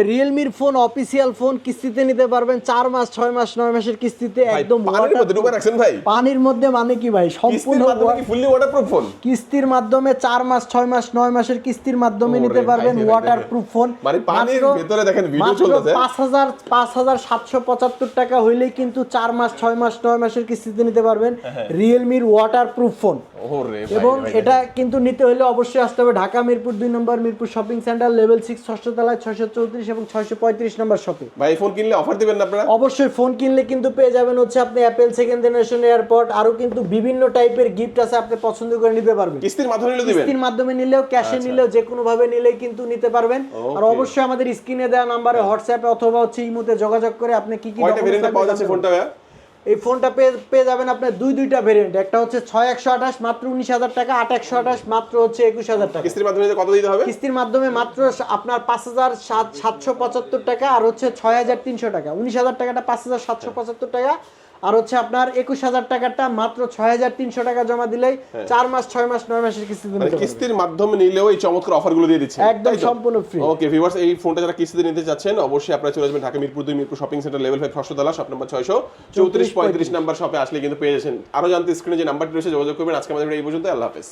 রিয়েলমির phone official phone কিস্তিতে নিতে পারবেন 4 মাস 6 মাস 9 মাসের কিস্তিতে একদম পানির মধ্যে ডুবে রাখছেন ভাই। পানির মধ্যে মানে কি ভাই সম্পূর্ণ কিস্তির মাধ্যমে কি ফুললি ওয়াটারপ্রুফ ফোন? কিস্তির মাধ্যমে 4 মাস 6 মাস 9 মাসের কিস্তির মাধ্যমে নিতে পারবেন ওয়াটারপ্রুফ ফোন। মানে পানির ভিতরে দেখেন ভিডিও চলতেছে। 5775 টাকা হইলেই কিন্তু 4 মাস 6 মাস 9 মাসের কিস্তিতে নিতে পারবেন রিয়েলমির ওয়াটারপ্রুফ ফোন। ওরে ভাই, এবং এটা কিন্তু নিতে হলে অবশ্যই আসতে হবে ঢাকা মিরপুর 2 নম্বর মিরপুর শপিং সেন্টার লেভেল 6 ষষ্ঠ তলায় 634 এবং 635 নম্বর শপে। ভাই ফোন কিনলে অফার দিবেন না আপনারা? অবশ্যই ফোন কিনলে কিন্তু পেয়ে যাবেন হচ্ছে আপনি অ্যাপেল সেকেন্ড জেনারেশন এয়ারপড, আরো কিন্তু বিভিন্ন টাইপের গিফট আছে, আপনি পছন্দ করে নিতে পারবেন। কিস্তির মাধ্যমে নিলে দিবেন? কিস্তির মাধ্যমে নিলেও ক্যাশে নিলেও যে কোনো ভাবে নিলেই কিন্তু নিতে পারবেন। আর অবশ্যই আমাদের স্ক্রিনে দেওয়া নম্বরে হোয়াটসঅ্যাপে অথবা হচ্ছে ইমোতে যোগাযোগ করে আপনি কি কি কয়টা ভেরিয়েন্টে পাওয়া যাচ্ছে ফোনটা ভাই? এই ফোনটা পেয়ে যাবেন আপনি দুইটা ভেরিয়েন্ট। একটা হচ্ছে 6128 মাত্র 19000 টাকা, 8128 মাত্র হচ্ছে 21000 টাকা। কিস্তির মাধ্যমে কত দিতে হবে? কিস্তির মাধ্যমে মাত্র আপনার 5775 টাকা আর হচ্ছে 6300 টাকা। 19000 টাকাটা 5775 টাকা আর হচ্ছে আপনার 21000 টাকাটা মাত্র 6300 টাকা জমা দিলেই 4 মাস 6 মাস 9 মাসের কিস্তিতে নিতে পারবেন। কিস্তির মাধ্যমে নিলেও এই চমৎকার অফারগুলো দিয়ে দিচ্ছে একদম সম্পূর্ণ ফ্রি। ওকে ভিউয়ার্স, এই ফোনটা যারা কিস্তিতে নিতে যাচ্ছেন অবশ্যই আপনারা চলে আসবেন Dhaka Mirpur 2 Mirpur shopping centre level 5 ষষ্ঠ তলা শপ নাম্বার 634 35 নাম্বার শপে আসলে কিন্তু পেয়ে যাচ্ছেন। আরো জানতে স্ক্রিনে যে নাম্বারটি রয়েছে যোগাযোগ করবেন। আজকে আমাদের এই পর্যন্ত, আল্লাহ হাফেজ।